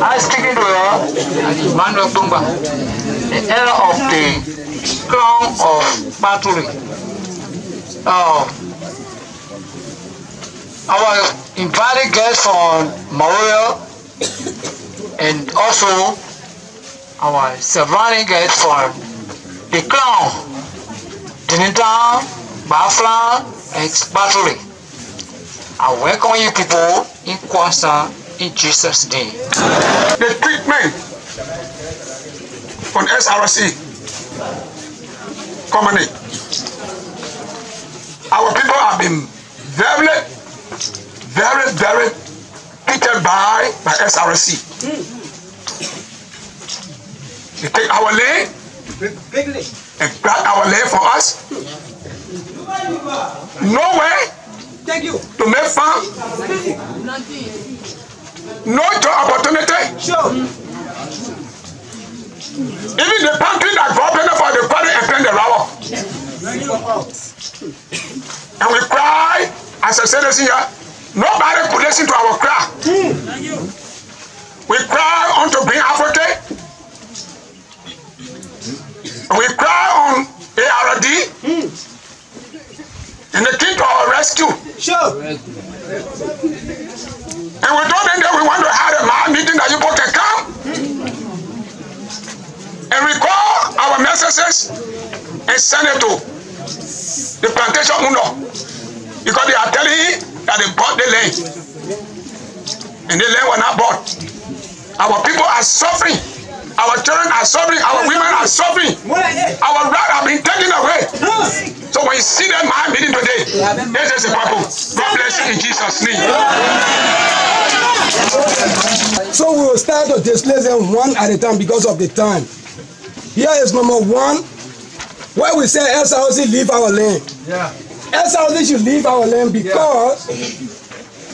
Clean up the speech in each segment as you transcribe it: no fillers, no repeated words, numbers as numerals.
I speaking to Manuel Bumba, the era of the crown of Battery. Our invited guests from Memorial and also our surrounding guests from the crown, Dinita, Bafla, and Battery. I welcome you people in Kwanzaa in Jesus' name. The treatment on SRC commonly. Our people have been very treated by SRC. They take our land and grab our land for us. Nowhere to make fun. No job opportunity. Sure. Even the pantry that got open for the quarry and turn the rubber. And we cry as a citizen here. Nobody could listen to our cry. We cry unto Green Africa. We cry on ARD. And they came to our rescue. Sure. And we told them that we want to have a meeting that you both can come. send it to the plantation owner because they are telling him that they bought the land. And the land was not bought. Our people are suffering. Our children are suffering. Our women are suffering. Our rights have been taken away. So when you see them meeting today, this is the purpose. God bless you in Jesus' name. So we will start to displace them one at a time because of the time. Here is number one, where we say SRC leave our land. Yeah. SRC should leave our land because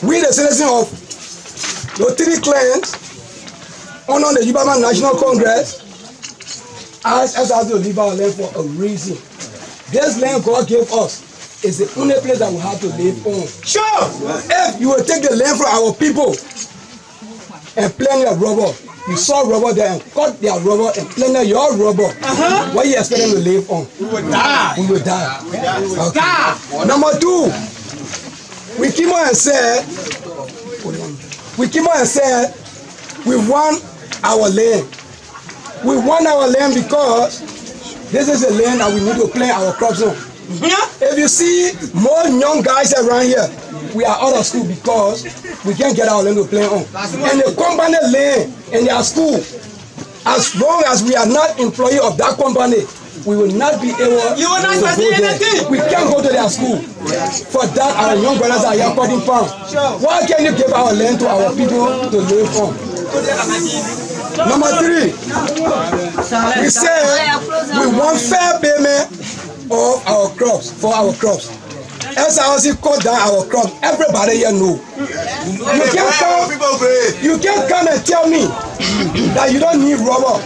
we, the citizens of the three clans, under the Yubama National Congress, asked SRC to leave our land for a reason. This land God gave us is the only place that we have to live on. Sure. If you will take the land from our people and plant your rubber, you saw rubber there and cut their rubber and plant your rubber, what you expect them to live on? We will die. We will die. Okay. Die. Number two, we came on and said, we want our land. We want our land because this is a land that we need to plant our crops on. If you see more young guys around here, we are out of school because we can't get our land to plant on. And the company land in their school, as long as we are not employee of that company, we will not be able to go there. We can't go to their school. For that, our young brothers are here cutting pounds. Why can't you give our land to our people to live on? Number three, we say we want fair payment of our crops, for our crops. SRC cut down our crops. Everybody here know. You can't come and tell me that you don't need rubber.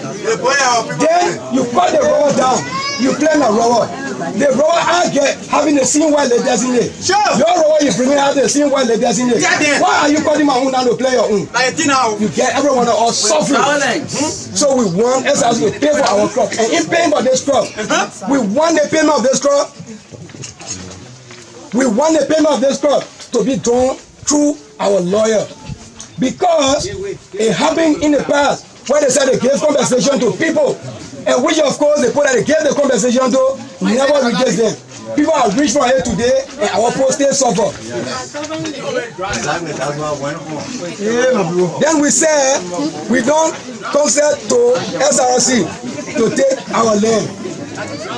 Then you cut the rubber down. You plant the rubber. The rubber I get having the same white letters in it. Sure. Your rubber you bringing out the same white letters in it. Yeah, why are you cutting my own down to play your own? You get everyone of us suffering. So we want SRC to pay for our crop. And in paying for this crop, we want the payment of this crop. We want the payment of this crop to be done through our lawyer. Because it happened in the past where they said they gave compensation to people, and which of course the people that they gave the compensation to never reaches them. People are rich from here today and our poor still suffer. Then we say we don't consent to SRC to take our land.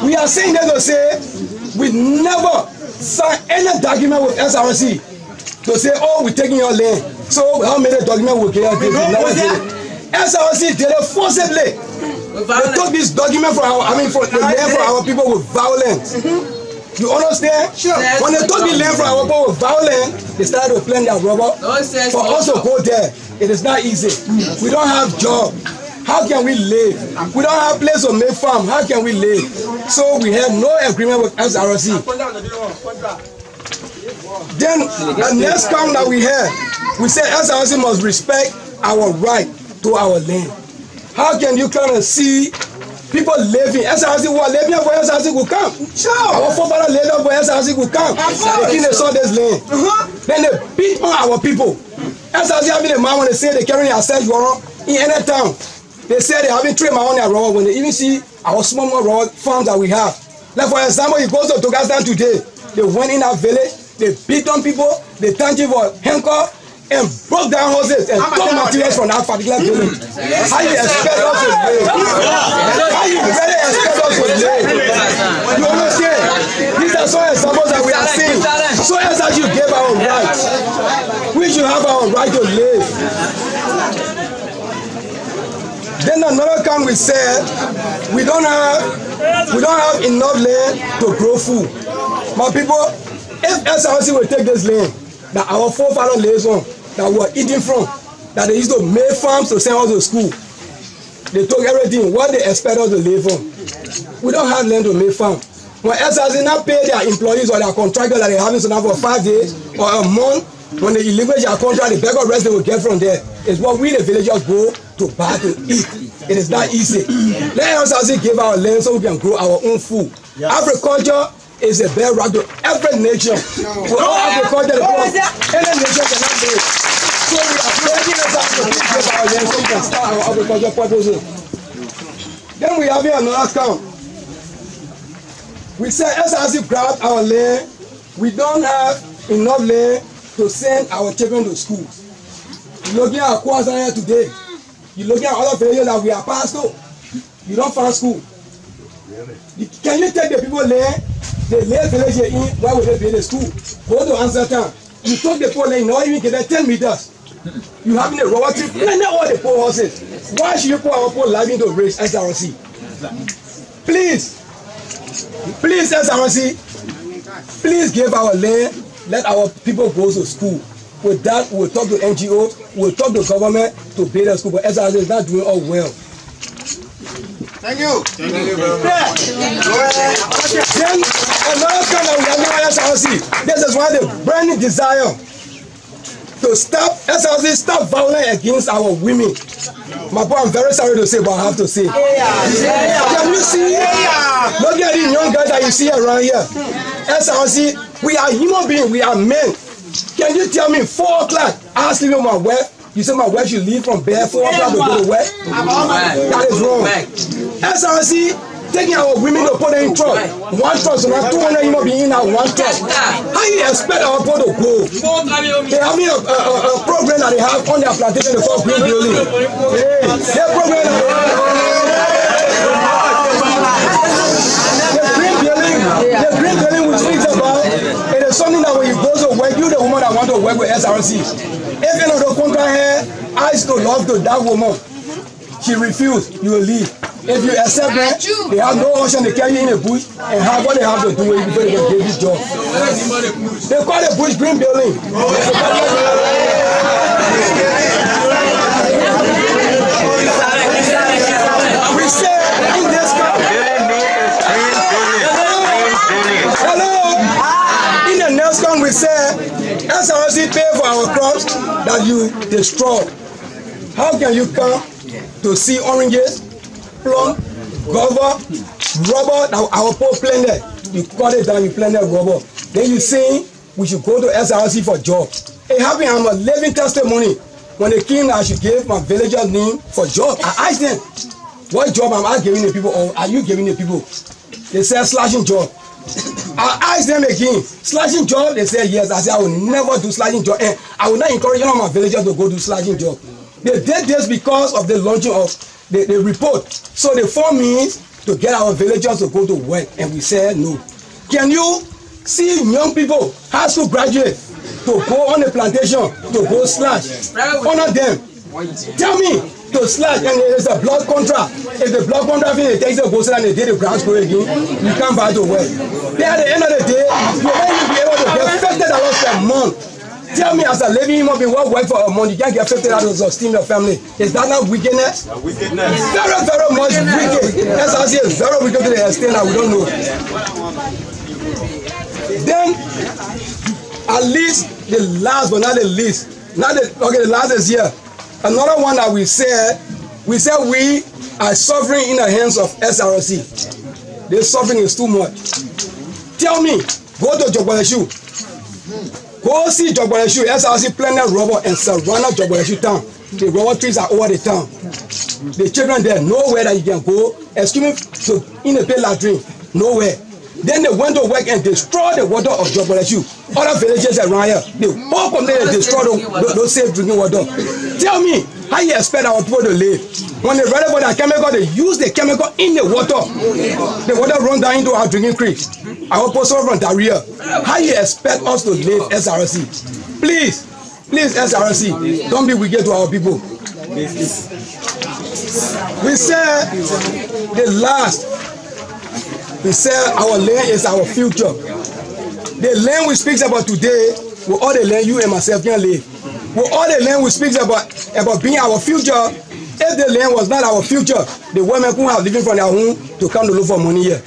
We are saying that to say we never sign any document with SRC to say, oh, we're taking your land. So how many documents we get? SRC did it forcibly. They took this document for our, for the land for our people with violence. You understand? Sure. When they took the land for our people with violence, they started to plant their rubber. For us to go there, it is not easy. We don't have job. How can we live? We don't have place to make farm. How can we live? So we have no agreement with SRC. Then the next count that we have, we say SRC must respect our right to our land. How can you come and see people living? SRC who are living for SRC will come. Sure. Our forefathers living for SRC will come. They king they saw this land. Then they beat on our people. SRC having a man when they say they carry a search warrant in any town. They say they haven't trained my own road when they even see our small road farms that we have. Like for example, you go to Togastan today, they went in our village, they beat on people, they thank you for handcuff and broke down houses and took materials from that particular village. How you expect us to live? How you really expect us to live? You understand? These are some examples that we are seeing. So as you gave our rights, we should have our right to live. Then another time we said we don't have enough land to grow food. My people, if SRC will take this land that our forefathers laid on, that we are eating from, that they used to make farms to send us to school, they took everything. What they expect us to live on? We don't have land to make farm. When SRC not pay their employees or their contractors that they having so now for 5 days or a month, when they eliminate their contract, the bag of rest they will get from there is what we the villagers go to buy to eat. It is not easy. Let us also give our land so we can grow our own food. Yes. Agriculture is a bedrock to every nation. Without agriculture, any nation cannot live. So we are begging us to give our land so we can start our agriculture purposes. Then we have here another account. We said SRC grabbed our land. We don't have enough land to send our children to school. You're looking at Kwazan here today. You're looking at other villages that we are past to. You don't find school. Can you take the people land? They live village here in, why would they build a school? Go to answer time. You took the poor land, not even get there 10 meters. You having a robot trip, and not all the poor horses. Why should you put our poor life into race SRC? Please, please SRC, please give our land, let our people go to school. With that, we'll talk to NGO, we'll talk to government to build a school, but SRC is not doing all well. Thank you. Thank you very much. Then another kind of SRC, this is why the burning desire to stop SRC, stop violence against our women. My boy, I'm very sorry to say, but I have to say. Can you see? Look at these young guys that you see around here. SRC, we are human beings, we are men. Can you tell me 4 o'clock, I was sleeping with my wife, you said my wife should leave from bed 4 o'clock to go to work? That is wrong. SRC, taking our women to put them in truck. One truck, so now 200 human beings in that one truck. How you expect our people to go? They have a program that they have on their plantation, they call Green Building. Their program the Green Building we speak about, it is something that when you go to work, you the woman that want to work with SRC. If you know the contract here, I used to love to that woman. She refused, you will leave. If you accept that, they have no option to carry you in a bush and have what they have to do before they can give you job. They call it bush green building. We say in this country, hello, in the next country we say, SRC pay for our crops that you destroy. How can you come to see oranges, plum, guava, rubber, our poor planted? You cut it down, you planted rubber. Then you say we should go to SRC for job. It happened, I'm a living testimony. When they came, I should give my villager's name for job. I asked them, what job am I giving the people or are you giving the people? They said slashing job. I asked them again, slashing job? They said yes. I said I will never do slashing job and I will not encourage all my villagers to go do slashing job. They did this because of the launching of the report. So they formed means to get our villagers to go to work and we said no. Can you see young people, high school graduates, to go on a plantation, to go slash? Honor them. Tell me to slash and there's a blood contract. If the blood contract finish, they take the goes and they did the ground square again, you come back to work. Then at the end of the day, you will only be able to get $50 per month. Tell me as a living human being, what work for a month, you can't get $50 to sustain your family. Is that not wickedness? Wickedness. Very, very much wicked. That's how I say it's very wicked to the extent that we don't know. Then, at least the last but not the least, the last is here. Another one that we said we are suffering in the hands of SRC. The suffering is too much. Tell me, go to Jogbaleshu. Go see Jogbaleshu. SRC planted rubber and surrounded Jogbaleshu town. The rubber trees are over the town. The children there, nowhere that you can go. Excuse me, to in a pay latrine, nowhere. Then they went to work and destroyed the water of Jogbaleshu. Other villages around here, they all come there and destroy those safe drinking water. Tell me, how you expect our people to live? When they ready for that chemical, they use the chemical in the water. The water runs down into our drinking creek. Our people suffer from diarrhea. How you expect us to live, SRC? Please, SRC, don't be wicked to our people. We said the last. We say our land is our future. The land we speak about today, with all the land you and myself can live. With all the land we speak about being our future, if the land was not our future, the women who are living from their home to come to look for money here.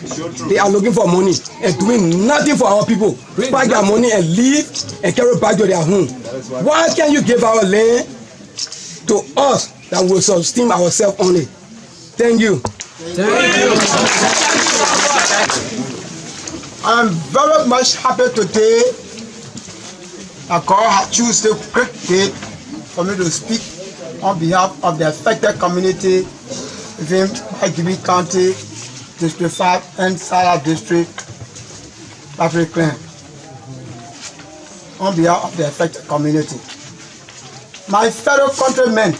They are looking for money and doing nothing for our people. Pack their money and leave and carry back to their home. Why can't you give our land to us that will sustain ourselves only? Thank you. I'm very much happy today. God choose a great day for me to speak on behalf of the affected community within Agibbi County, District 5 and Salah District Patrick Clan, on behalf of the affected community. My fellow countrymen,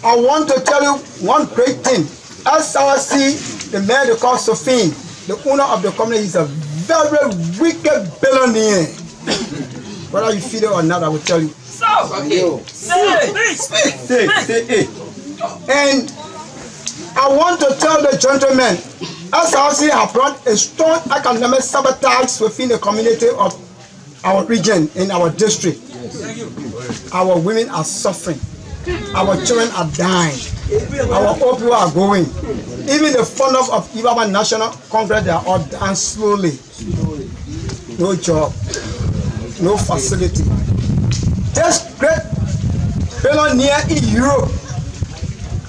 I want to tell you one great thing. SRC, the man they call Sophine, the owner of the company, is a very wicked billionaire. Whether you feel it or not, I will tell you. And I want to tell the gentlemen, SRC have brought a strong economic sabotage within the community of our region, in our district. Our women are suffering. Our children are dying. Our old people are going. Even the founders of Ibaba National Congress, they are all dying slowly. No job, no facility. This great billionaire in Europe,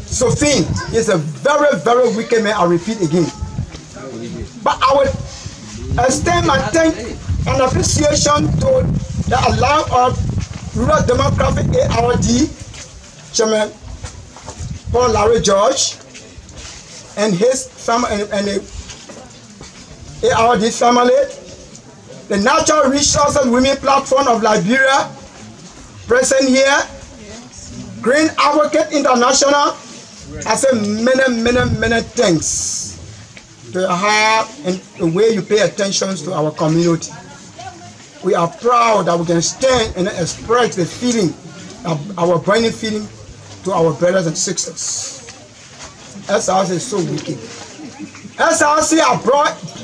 Sophine, is a very, very wicked man. I repeat again. But I will extend my thanks and appreciation to the Alliance of Rural Democratic ARD, Chairman Paul Larry George, and his family, and the ARD family, the Natural Resources Women Platform of Liberia, present here, Green Advocate International. I say many thanks to your heart and the way you pay attention to our community. We are proud that we can stand and express the feeling, our burning feeling to our brothers and sisters. SRC is so wicked. SRC have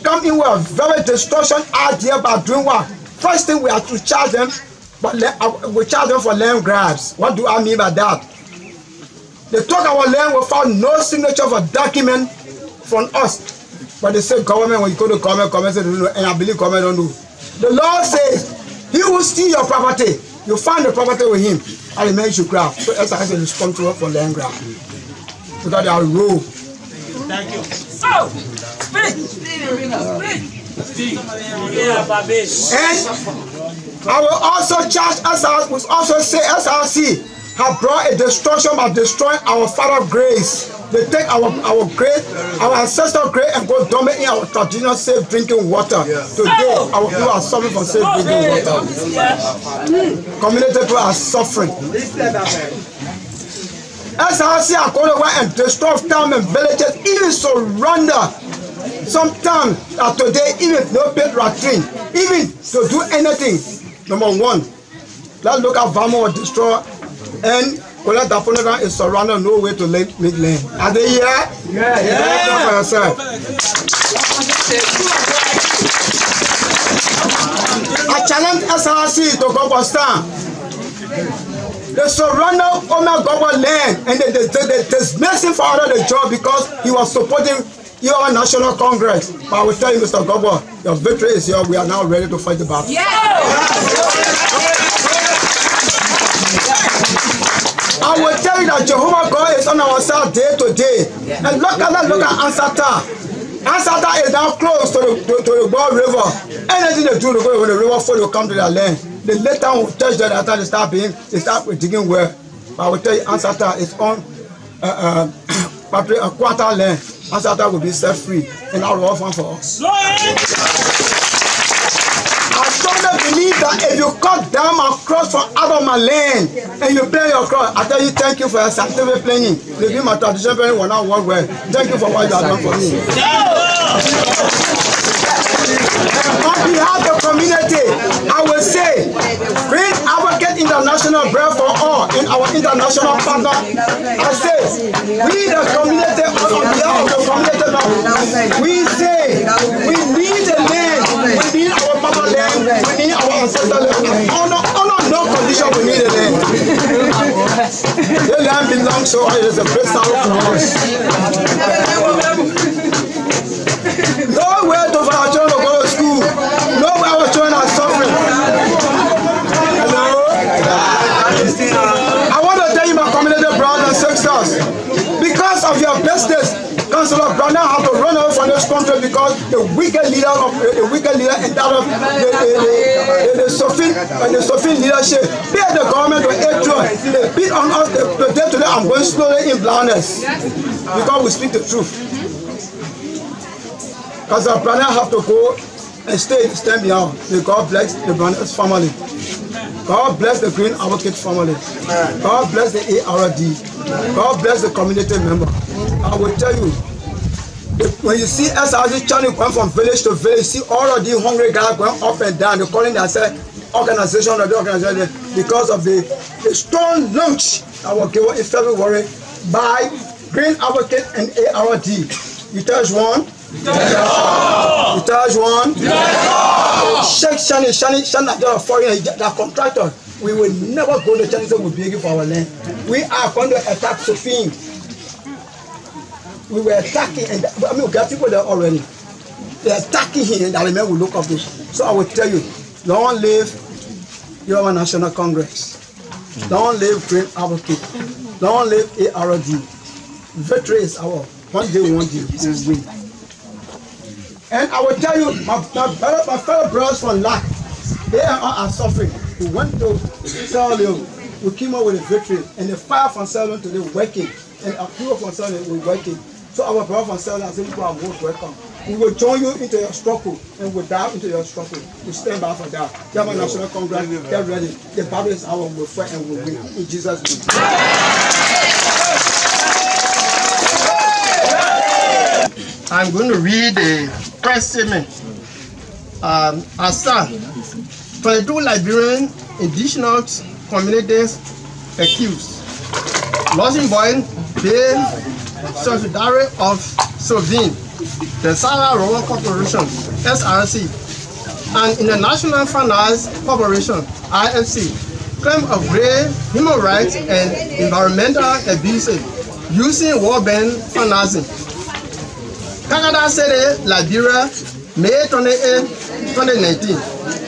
come in with a very destruction idea by doing what? First thing we have to charge them, but we charge them for land grabs. What do I mean by that? They took our land without no signature for document from us. But they say government, when you go to government says, and I believe government don't do. The law says, he who steal your property, you find the property with him, and the man should grab. So SRC is responsible for land grab. Because they are rule. Thank you. So, And I will also charge SRC, will also say SRC have brought a destruction by destroying our father graves. They take our grave, our ancestral grave, and go dump it in our traditional safe drinking water. Today, our people are suffering from safe drinking water. Community people are suffering. SRC are going away and destroy towns and villages, even surrender. Sometimes today, even no pay latrine, even to do anything. Number one, let's look at Vamo or destroy, and Kola Daponega is surrounded, no way to make land. Are they here? Yeah. For yourself. I challenge SRC to go for stand. They surrounded Omar Gobo land and they dismissed him for out of the job because he was supporting your National Congress. But I will tell you, Mr. Gobo, your victory is here. We are now ready to fight the battle. Yeah. I will tell you that Jehovah God is on our side day to day. And look at Ansata. Ansata is now close to the Boy River. Anything they do to go when the river flow, will come to their land. They later will touch that after they start digging well. But I will tell you, Ansata is on a quarter land. Ansata will be set free and our orphan for us. I strongly believe that if you cut down my cross from out of my land and you play your cross, I tell you thank you for your scientific playing. Maybe my traditional playing will not work well. Thank you for what you have done for me. On behalf of the community, I will say, Green Advocate International Bread for All in our international partner. I say, we the community, on behalf of the community, we say, we need the land, we need our mother land, we need our ancestral land. On no condition we need the land. The land belongs to us, it is a great sorrow for us. Nowhere to for our children to go to school. Nowhere our children are suffering. Hello? I want to tell you, my community brothers and sisters, because of your business, Councillor Brandon had to run away from this country because the wicked leader and that of the Sophie leadership beat the government to hatred. They beat on us. Today I'm going slowly in blindness because we speak the truth. Because our brother have to go and stand beyond. May God bless the brother's family. God bless the Green Advocate family. God bless the ARD. God bless the community member. I will tell you, when you see SRC channel going from village to village, see all of these hungry guys going up and down, they're calling themselves organization of the organization because of the strong launch that was given in February by Green Advocate and ARD. You touch one? You touch one? Shake Shani, that foreign that contractor. We will never go to China so we'll beg for our land. We are going to attack Sophie. We were attacking, and I mean, we got people there already. They're attacking him, and that man will look up this. So I will tell you, long live your National Congress. Long live Green Advocate. Long live ARD. Victory is our one day we will win. And I will tell you, my fellow brothers from LAC, they are suffering. We went to Sierra Leone, we came up with a victory, and the fire from Sierra Leone today working, and our people from Sierra Leone were working. So our brother from Sierra Leone, I think you are most welcome. We will join you into your struggle, and we'll dive into your struggle. We stand by for that. German National Congress, get ready. The battle is our, we'll fight and we'll win. In Jesus' name. I'm going to read the press statement. Asa, 22 Liberian indigenous communities accused. Luxembourg, Bay, subsidiary of Sovin, the Sarah Rover Corporation, SRC, and International Finance Corporation, IFC, claim of grave human rights and environmental abuse using World Bank financing. Canada City, Liberia, May 28, 2019.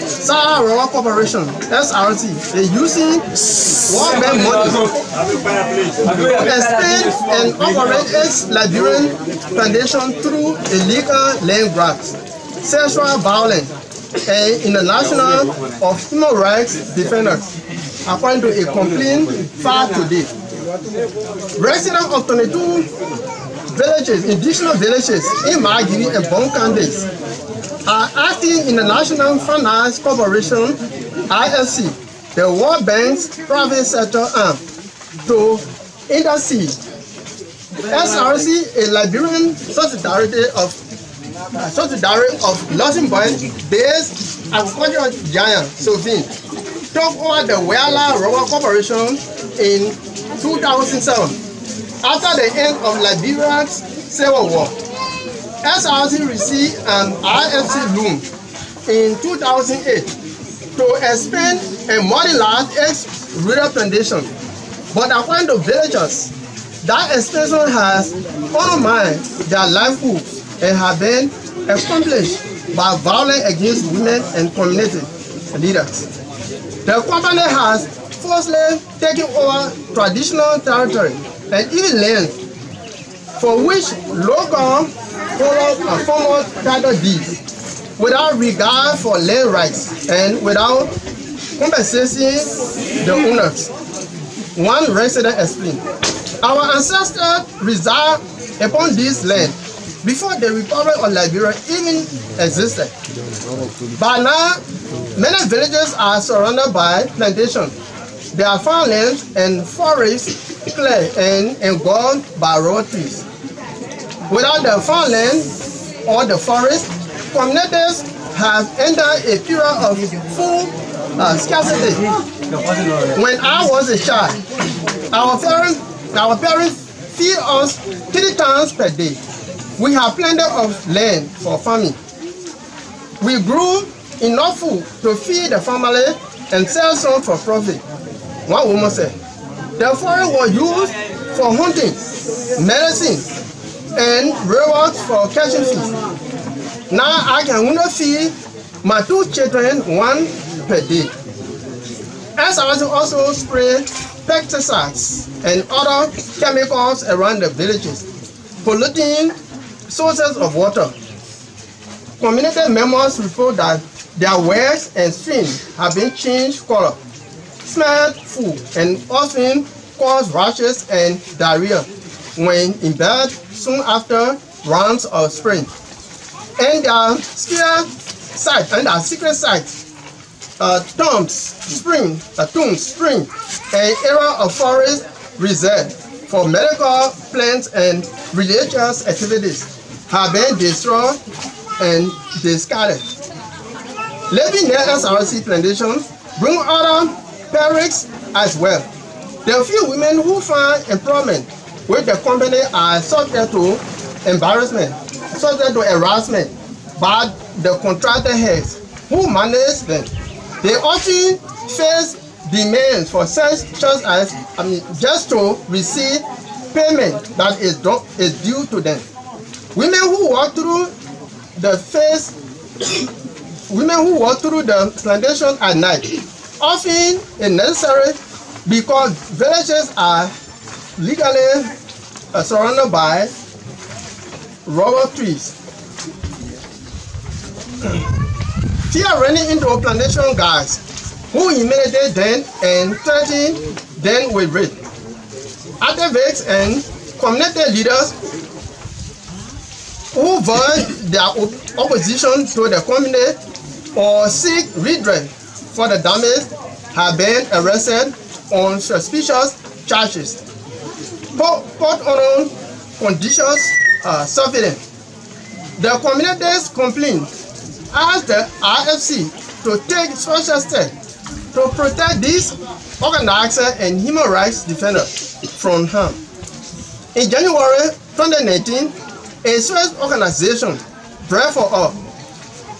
Sarah Rover Corporation, SRC, is using World Bank money to expand and operate its Liberian foundation through illegal land grabs, sexual violence, and international of human rights defenders, according to a complaint filed today. Residents of 22 villages, indigenous villages in Magiri and Bonkandes are acting in the National Finance Corporation, IFC, the World Bank's private sector arm, to intercede. SRC, a Liberian subsidiary of Luxembourg-based agricultural giant Sovin, took over the Wella Rover Corporation in 2007. After the end of Liberia's Civil War, SRC received an IFC loan in 2008 to expand and modernize its rural plantation. But according to villagers, that expansion has undermined their livelihoods and has been accomplished by violence against women and community leaders. The company has forcibly taken over traditional territory and even land for which local owners and former title deeds without regard for land rights and without compensating the owners. One resident explained, "Our ancestors resided upon this land before the Republic of Liberia even existed. By now, many villages are surrounded by plantations. Their farmlands and forests cleared and engulfed by raw trees. Without the farmland or the forest, communities have entered a period of food scarcity. When I was a child, our parents feed us 3 times per day. We have plenty of land for farming. We grew enough food to feed the family and sell some for profit." One woman said, "The forest was used for hunting, medicine, and rewards for catching fish. Now I can only feed my 2 children 1 per day." SRC also spray pesticides and other chemicals around the villages, polluting sources of water. Community members report that their wells and streams have been changed color, smelled food, and often cause rashes and diarrhea when in bed soon after rounds of spraying. and their sphere site and their secret site, Tombs Spring, an area of forest reserve for medical plants and religious activities, have been destroyed and discarded. Living near SRC plantation bring other perils as well. The few women who find employment with the company are subject to embarrassment, subject to harassment by the contractor heads who manage them. They often face demands for such as just to receive payment that is due to them. Women who walk through the plantation at night often is necessary because villages are legally surrounded by rubber trees. Fear running into plantation guards who intimidate them and threaten them with rape. Activists and community leaders who voice their opposition to the community or seek redress for the damage have been arrested on suspicious charges. Put on conditions surveillance. The community's complaint asked the RFC to take special steps to protect these organizers and human rights defenders from harm. In January 2019, a Swiss organization, Bread for All,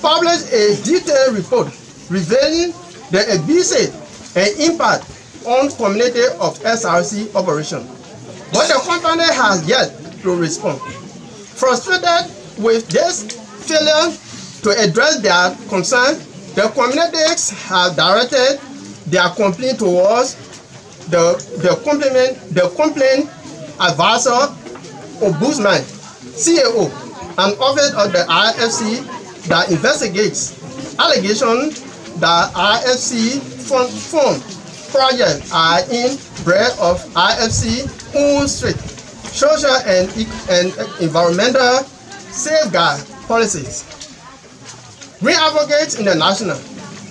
published a detailed report revealing the abuses and impact on community of SRC operation. But the company has yet to respond. Frustrated with this failure to address their concern, the communities have directed their complaint towards the complaint advisor, Ombudsman, CAO, an office of the RFC that investigates allegations that RFC fund projects are in breach of RFC own strict social and environmental safeguard policies. Green Advocates International,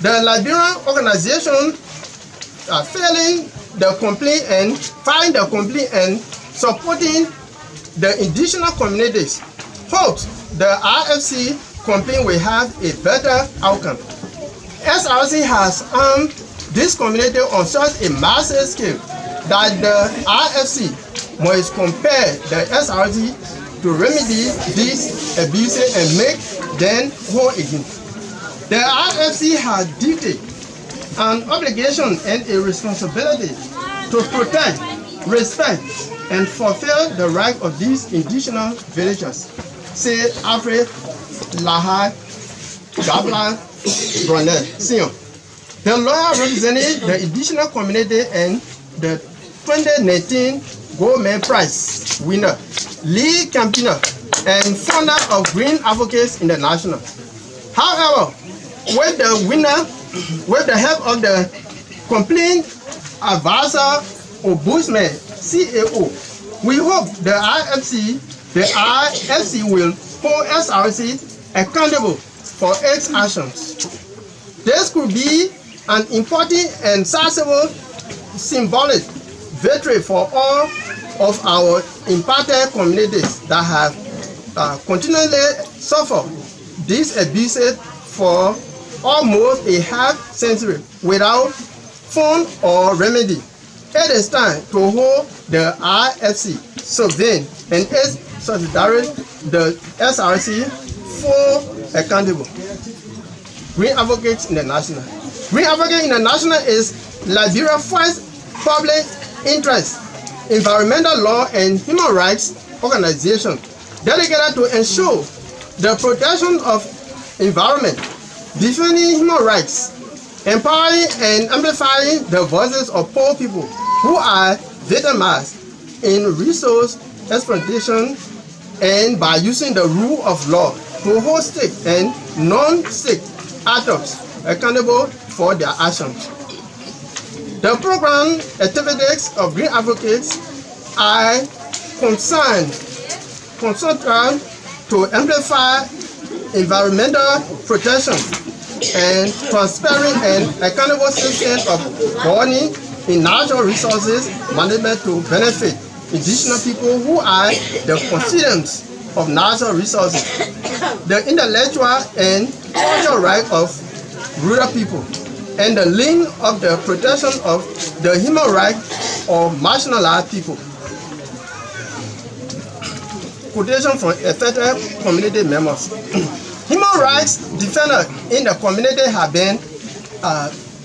the Liberian organization, failing the complaint and filing the complaint and supporting the indigenous communities, hopes the RFC complaint will have a better outcome. SRC has armed this community on such a massive scale that the RFC must compel the SRC to remedy these abuses and make them whole again. The RFC has duty, an obligation and a responsibility to protect, respect, and fulfill the rights of these indigenous villagers, say Alfred Lahad Gabla Brunel, Sr., the lawyer representing the indigenous community and the 2019 Goldman Prize winner, Lee Campina, and founder of Green Advocates International. However, with the help of the complaint advisor Ombudsman, CAO, we hope the RFC will hold SRC accountable for its actions. This could be an important and sizable symbolic victory for all of our impacted communities that have continually suffered these abuses for almost a half century without fund or remedy. It is time to hold the RFC, SOVIN, and its subsidiary, the SRC, for accountable. Green Advocates International. Green Advocates International is Liberia's first public interest, environmental law and human rights organization dedicated to ensure the protection of environment, defending human rights, empowering and amplifying the voices of poor people who are victimized in resource exploitation, and by using the rule of law to hold state and non-state actors accountable for their actions. The program activities of Green Advocates are concerned to amplify environmental protection, and transparent and accountable system of governing in natural resources management to benefit indigenous people who are the constituents of natural resources, the intellectual and cultural rights of rural people, and the link of the protection of the human rights of marginalized people. Quotation from affected community members. Human rights defenders in the community have been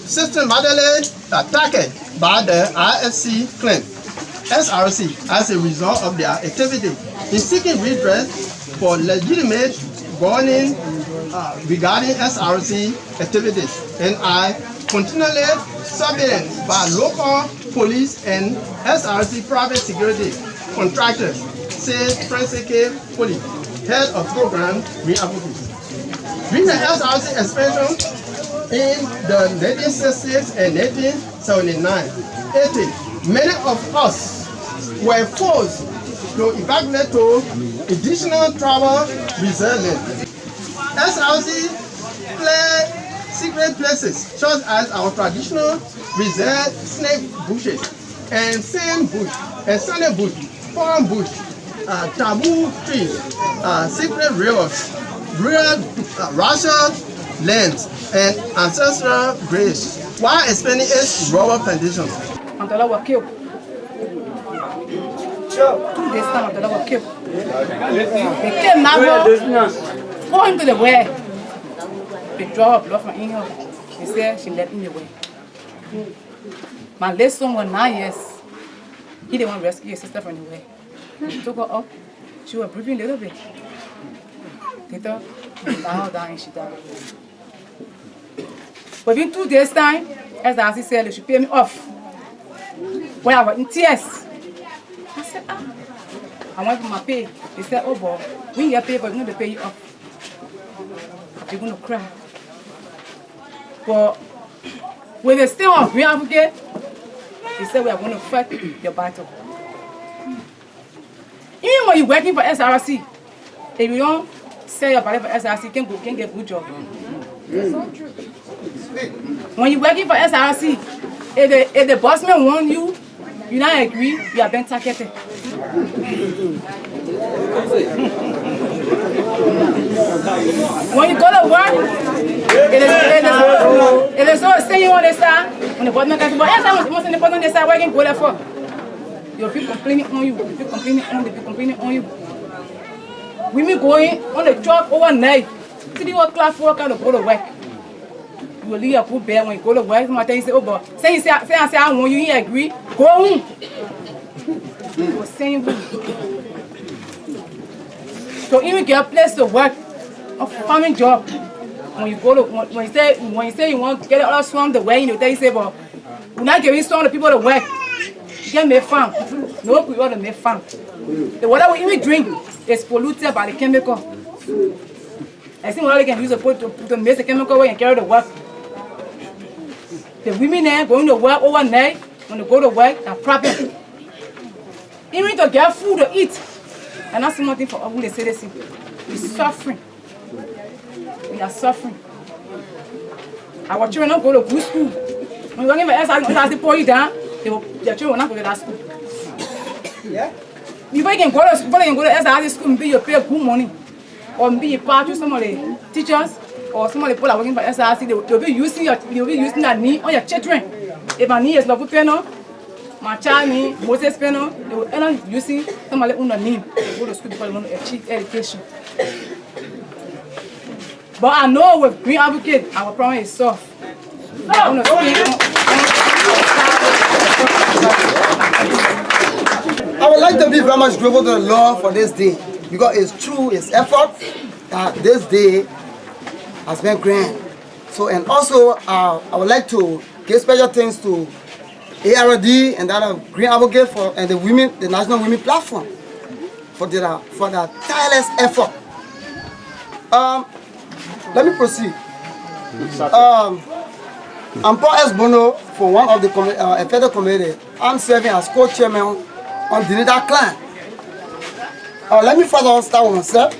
systematically attacked by the RSC claim, SRC, as a result of their activity in seeking redress for legitimate governing regarding SRC activities, and are continually surveilled by local police and SRC private security contractors, said Francis K. Foley, head of program Green Advocacy. During the SRC expansion in the 1966 and 1979, 80, many of us were forced to evacuate to additional travel reserves. SRC fled secret places such as our traditional reserve snake bushes and sand bush and sunny bush, palm bush, taboo trees, secret rivers, rural Russian lands, and ancestral graves, while expanding its rubber plantations. Mandela was killed. 2 days time, Mandela was killed. They killed Nabo, throw him to the well. They draw her blood from in her. They said she left him away. My late son was 9 years. He didn't want to rescue his sister from the well. He took her up. She was breathing a little bit. Later, he died her down and she died. But within 2 days time, as I said, they should pay me off. When I was in tears, I said, I went for my pay. They said, oh boy, we get paid, but we're going to pay you off. You're going to cry. But when they still on Green Advocate, they said we are going to fight your battle. Even when you're working for SRC, if you don't sell your body for SRC, you can't get a good job. When you're working for SRC, if the boss man want you, you not agree, you are being targeted. When you go to work, it is so saying you on the side, when the boss man comes, but every time you the boss on the side, what you can go there for? You'll be complaining on you, you'll be complaining on you. Women going on the truck overnight, see the work class work out to go to work. You will leave a good bed when you go to work. Somebody say, oh boy, say I want you, you agree, go home. You were saying so even get a place to work, a farming job. When you go to when you say you want to get it all from the way, you know, they say, but we're not giving some of the people to work. You can't make farm. No people to make farm. The water we even drink is polluted by the chemical. I think what they can use to mix the chemical away and carry the work. The women there going to work overnight, when they go to work, they're problem. Even to get food to eat. And that's one thing for all the citizens. We're suffering. We are suffering. Our children don't go to good school. When you're working for SRC, they pull you down, their children will not go to that school. Yeah? Before you can go to SRC school and you pay good money, or be part of some of the teachers, or some of the people that are working for SRC, they'll be using that knee on your children. If a knee is not good enough, my child need Moses Peno, they will end up using some of the under knee to go to school because they want to achieve education. But I know with Green Advocate, our problem is solved. I would like to be very much grateful to the Lord for this day, because it's through His effort that this day has been grand. So, and also I would like to give special thanks to ARD and that of Green Advocate and the women, the National Women Platform, for their tireless effort. Let me proceed. I'm Paul S. Bono for one of the federal committee. I'm serving as co-chairman on the Dinida clan. Let me first start with myself.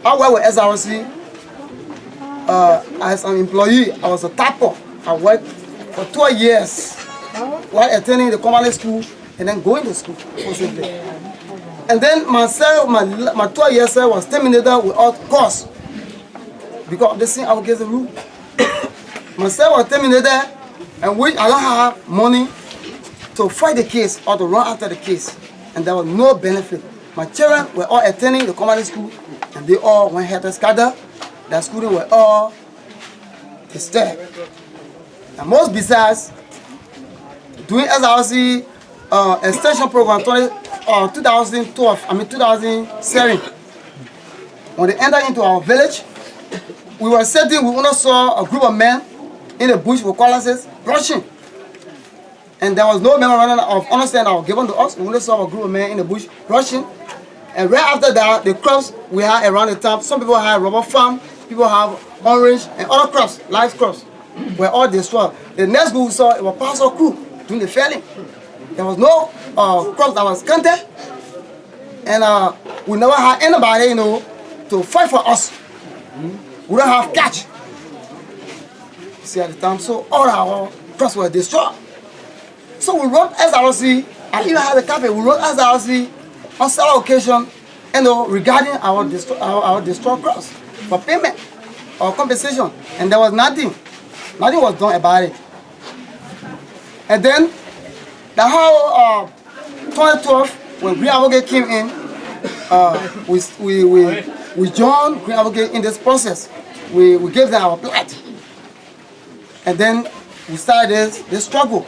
I worked with SRC as an employee. I was a tapper. I worked for 12 years while attending the community school and then going to school possibly. And then my 12 years was terminated without cause because of the thing I would get the rule. Myself was terminated, and which I don't have money to fight the case or to run after the case, and there was no benefit. My children were all attending the community school, and they all went here to scatter. Their students were all disturbed. And most besides, doing SRC extension program 2007, when they entered into our village, we were sitting, we only saw a group of men in the bush with cutlasses brushing. And there was no memorandum of understanding that was given to us. We only saw a group of men in the bush brushing. And right after that, the crops we had around the town, some people had rubber farm, people have orange, and other crops, live crops, were all destroyed. The next group we saw, it was Pastor Crew doing the felling. There was no crops that was counted. And we never had anybody, to fight for us. We don't have catch. See at the time, so all our crops were destroyed. So we wrote SRC, I even had a copy, we wrote SRC on several occasions, regarding our destroyed crops for payment or compensation, and there was nothing. Nothing was done about it. And then the whole 2012, when Green Advocate came in, we joined Green Advocate in this process. We gave them our plight. And then we started this struggle.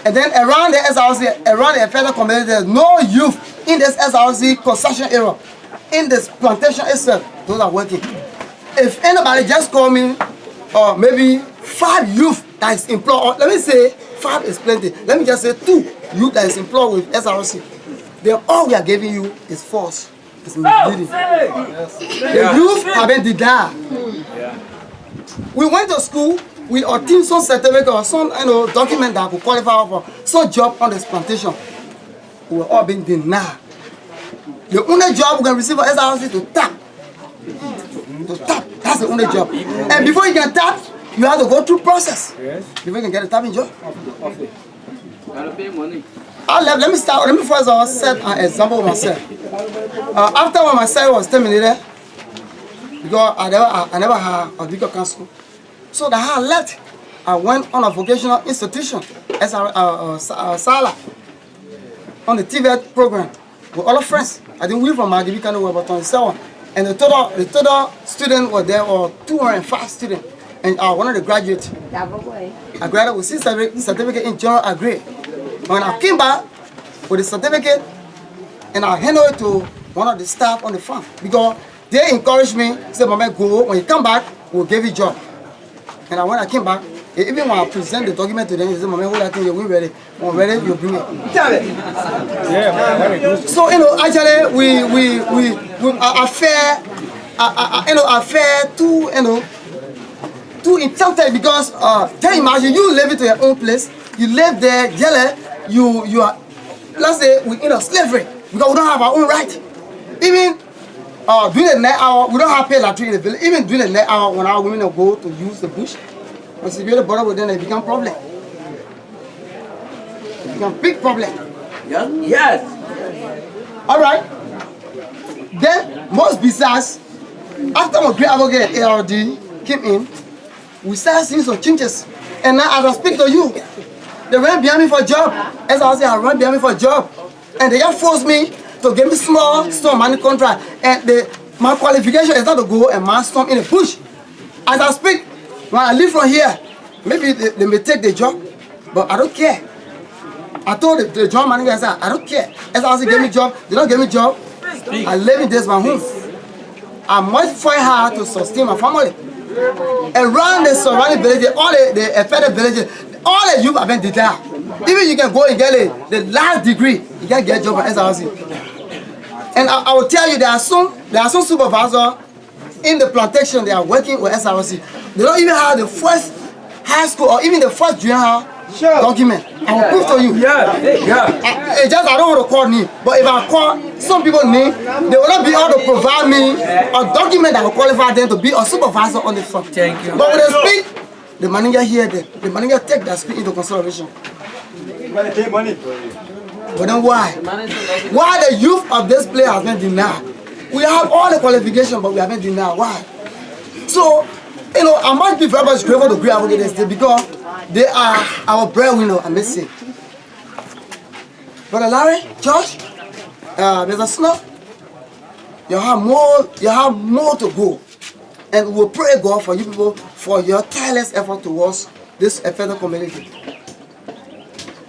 And then around the SRC, around the federal community, there's no youth in this SRC construction area, in this plantation itself. Those are working. If anybody just call me, or maybe 5 youth that is employed, or let me say 5 is plenty. Let me just say 2 youth that is employed with SRC. Then all we are giving you is false. It's misleading. The youth have been denied. We went to school. We obtained some certificate or some document that could qualify for some job on this plantation. We were all being denied. The only job we can receive for SRC to tap. To tap. That's the only job. And before you can tap, you have to go through process. Before you can get a tapping job. Gotta pay money. Let me first set an example of myself. After when my son was terminated, because I never had a legal counsel. So that I left, I went on a vocational institution, Sala, on the TVET program with other friends. I think we from Magibi Kano were about 27. And the total student was there, or 205 students. And I one of the graduates. I graduated with 6 certificate in general agree. When I came back with the certificate, and I handed it to one of the staff on the farm, because they encouraged me, said, "Mama, go, when you come back, we'll give you a job." And when I came back, even when I present the document to them, they said, "Mama, hold that thing, we're ready. When we're ready, you'll bring it." So, actually, we are fair, too insulted, because can you imagine, you live into your own place, you live there, you are, let's say, we're slavery, because we don't have our own right. Even during the night hour, we don't have pay latrine in the village. Even during the night hour, when our women go to use the bush, once you get a bother with them, it become problem. It become big problem. Yes. All right. Then, most besides, after my Green Advocate ARD came in, we started seeing some changes. And now, as I speak to you, they ran behind me for a job. As I say, I ran behind me for a job. And they just forced me to give me small money contract. And my qualification is not to go and man storm in the bush. As I speak, when I leave from here, maybe they may take the job, but I don't care. I told the job manager, I said, I don't care. As I say, give me job, they don't give me job. I live in this my home. I must fight hard to sustain my family. Around the surrounding villages, all the affected villages, all the youth have been detained. Even you can go and get the last degree, you can get a job at SRC. And I will tell you, there are some supervisors in the plantation, they are working with SRC. They don't even have the first high school or even the first junior document. I will prove to you. It's just I don't want to call name, but if I call some people name, they will not be able to provide me a document that will qualify them to be a supervisor on the farm. Thank you. But when they speak, the manager hear them. The manager take that speak into consideration. But then why? Why the youth of this place has been denied? We have all the qualifications, but we have been denied. Why? So, you know, I must be very much grateful to Great Advocate State because they are our breadwinner, I must say. Brother Larry, Josh, Mr. Snow, you have more to go. And we'll pray God for you people for your tireless effort towards this affected community.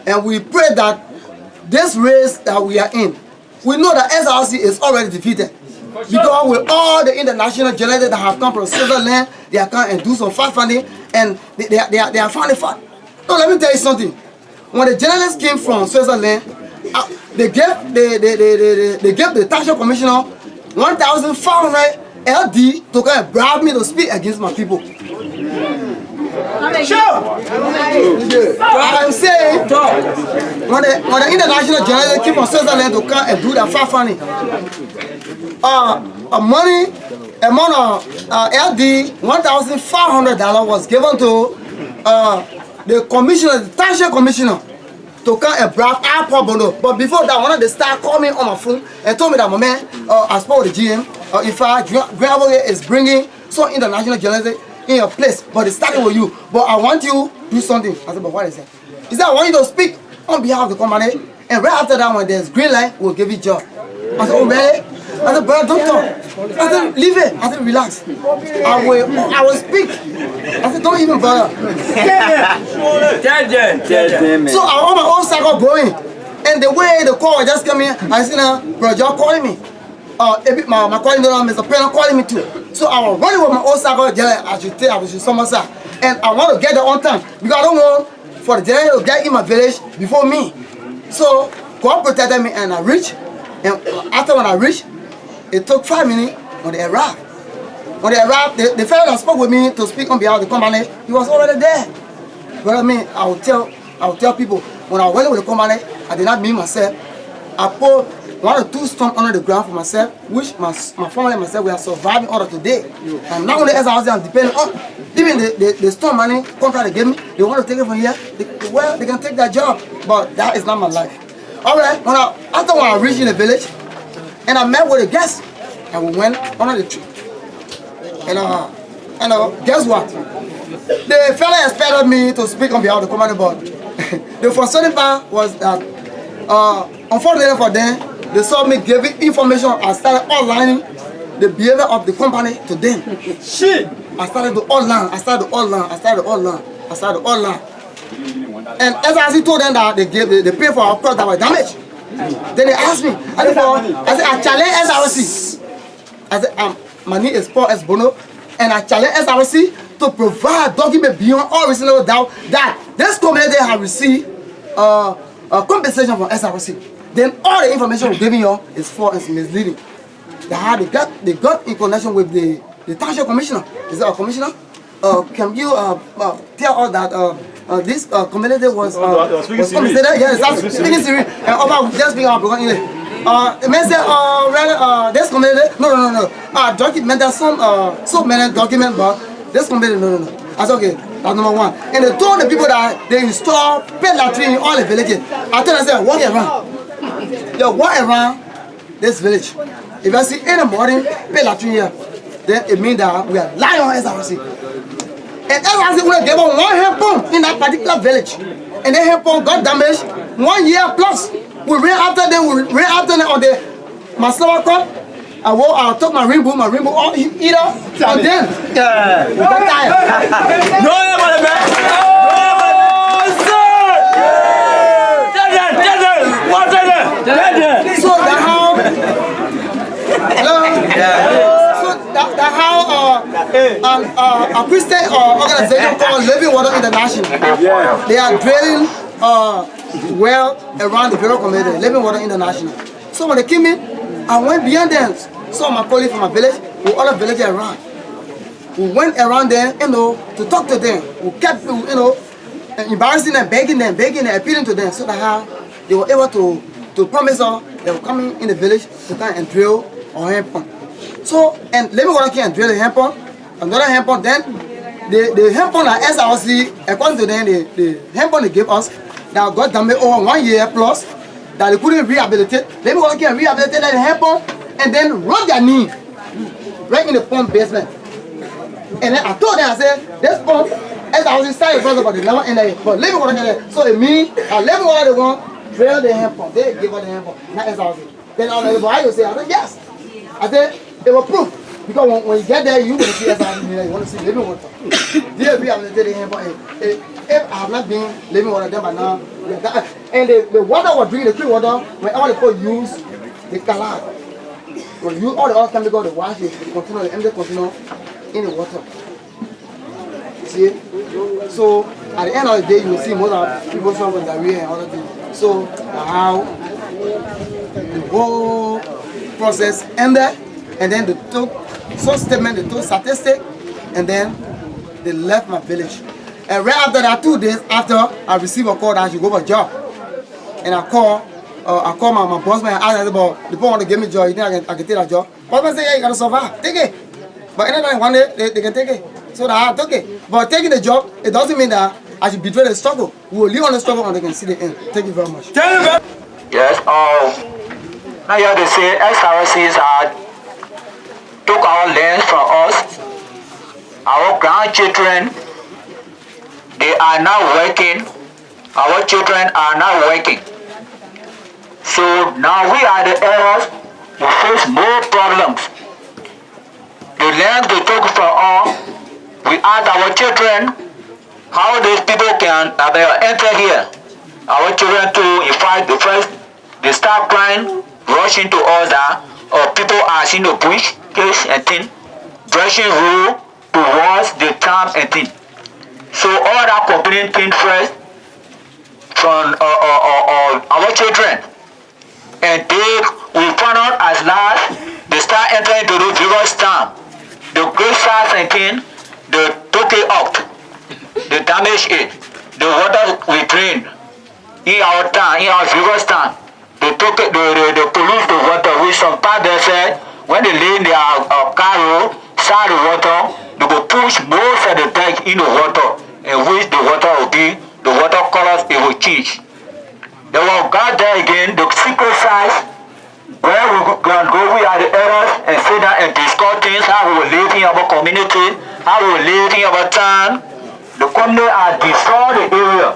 And we pray that this race that we are in, we know that SRC is already defeated. Because with all the international journalists that have come from Switzerland, they are come and do some fact finding, and they are finding fact. No, let me tell you something. When the journalists came from Switzerland, they gave the Township Commissioner 1,500 LD to come and bribe me to speak against my people. Sure. I'm saying, when the international journalists came from Switzerland to come and do their fact finding, amount of LD $1,500 was given to the commissioner, the township commissioner, to come and bribe our poor bono. But before that, one of the staff called me on my phone and told me that, my man, I spoke with the GM, if Great Advocate is bringing some international journalists in your place, but it's starting with you. But I want you to do something. I said, but what is that? He said, I want you to speak on behalf of the company, and right after that, when there's green light, we'll give you a job. I said, oh, really? I said, brother, don't talk. I said, leave it. I said, relax. I will speak. I said, don't even bother. So I want my own cycle going. And the way the call just came in, I said, bro, you're calling me. My calling name is Mr. Penner calling me too. So I was running with my own cycle, I should Somerset. And I want to get there on time. Because I don't want for the general to get in my village before me. So God protected me and I reached. And after when I reached, it took 5 minutes when they arrived. When they arrived, the fellow that spoke with me to speak on behalf of the company, he was already there. But I mean, I will tell people, when I went with the company, I did not mean myself. I put 1 or 2 stones under the ground for myself, which my family and myself, we are surviving out of today. And not only as I was there, I'm depending on, even the stone money contract they gave me, they want to take it from here, they can take that job. But that is not my life. Alright, after when I reached in the village, and I met with a guest, and we went under the tree. And guess what? The fella expected me to speak on behalf of the company, but the frustrating part was that, unfortunately for them, they saw me giving information. I started outlining the behavior of the company to them. Shit! I started to outline. And SRC told them that they pay for our products that were damaged. Then they asked me, I said, I challenge SRC. I said, my name is Paul S. Bono, and I challenge SRC to provide documents beyond all reasonable doubt that this community has received compensation from SRC. Then all the information we're giving you is false and misleading. They got in connection with the township commissioner. Is that a commissioner? Can you tell us that this community was compensated? Yes, that's speaking serious. And about just being our broken English. The man said, this community, no. Document, there's so many documents, but this community, no. I said, okay, that's number 1. And they told the people that they install pet latrine in all the villages. I told them, I said, walk around. You walk around this village. If I see in the morning, pet latrine here, then it means that we are lying on SRC. And SRC would have given 1 hand pump in that particular village. And the hand pump got damaged 1 year plus. We ran after them on the Maslawa Cup. I took my rainbow all eat up, and then we got tired. No, man. So that's how a Christian organization called Living Water International. They are drilling well around the Bureau community, Living Water International. So when they came in, I went beyond them. Some of my colleagues from my village, with all the villages around. We went around there, to talk to them. We kept, embarrassing them, begging them, appealing to them, so that how they were able to promise us they were coming in the village to come and drill our hand pump. So, and let me go and drill the hand pump, another hand pump, then the hand pump at SRC, according to them, the hand pump they gave us, that got damaged over 1 year plus, that they couldn't rehabilitate. Let me go and rehabilitate the hand pump, and then rub their knee right in the pump basement. And then I told them, I said, this pump, SRC started first about the level in there, but let me go and so it means, let me go and they want drill the hand pump. They give us the hand pump, not SRC. Then I was like, why you say? I said, yes. I said, it was proof. Because when you get there, you want to see SRC, you want to see living water. They rehabilitated the hand pump. If I have not been living water there by now, and the water was drinking, the clean water, when all the people use the collide. When you use all the other chemicals, they wash it, the container, the empty container in the water. See? So at the end of the day, you will see most of people suffer with diarrhea and other things. So how the whole process ended, and then they took some statement, they took statistic, and then they left my village. And right after that, 2 days after, I received a call that I should go for a job. And I called my boss man and asked him about the people want to give me a job. You think I can take that job? Boss man said, yeah, you got to survive. Take it. But anytime one day, they can take it. So that I took it. But taking the job, it doesn't mean that I should betray the struggle. We will live on the struggle and they can see the end. Thank you very much. Yes, now you have to say SRCs took our lands from us, our grandchildren, they are now working, our children are now working. So now we are the heirs, we face more problems. The land they took from us, we ask our children how these people can enter here. Our children too, in fact, the first, they start crying, rushing to us or people are in the bush, case and thing, brushing rule towards the town and thing. So all that complaining came first from our children. And we found out as last, they start entering into the river's town. The great stars and thing, they took it out. They damaged it. The water we drained in our town, in our river's town. They took it, they pollute the water with some part they said, when they lay in their carro, side the water, they will push most of the tank in the water, in which the water will be, the water colors, it will change. They will go there again, the secret size, where we can go, we are the errors, and sit down and discuss things, how we will live in our community, how we will live in our town. The community are destroyed the area.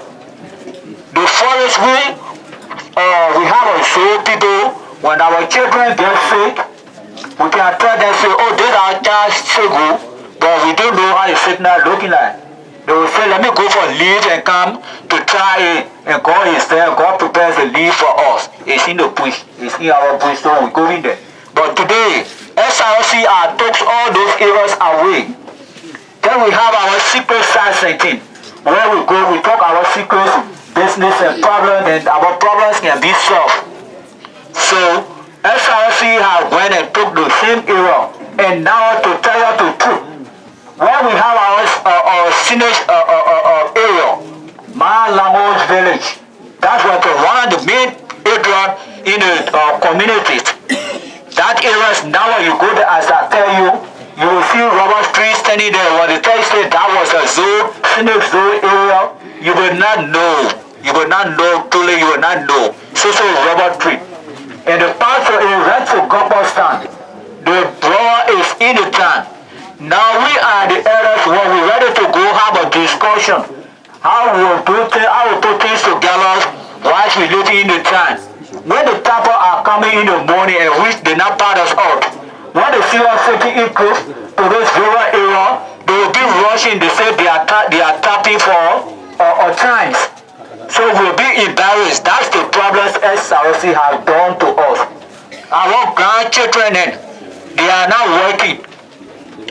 The forest we have also people, when our children get sick, we can tell them, say, oh, these are just sick, but we don't know how the sickness looking like. They will say, let me go for leave and come to try it, and God is there, God prepares a leave for us. It's in the bush, it's in our bush, so we go in there. But today, SRC took all those areas away. Then we have our secret site thing, where we go, we talk our secrets, business and problems, and our problems can be solved. So SRC has went and took the same area, and now to tell you the truth, where we have our Sinach area, Malango's village, that's what one of the main areas in the communities. That area is now when you go there, as I tell you, you will see rubber trees standing there. When the tell you that was a zoo, Sinach zoo area, you will not know. You will not know, truly you will not know. So rubber tree. And the pastor is right to Gopa's town. The brother is in the town. Now we are the elders when we're ready to go have a discussion. How we will put things together whilst we live in the town. When the people are coming in the morning and which they not part us out. When they see us taking increase to this rural area, they will be rushing, they say they are tapping for times. So we'll be embarrassed. That's the problems SRC has done to us. Our grandchildren, they are not working.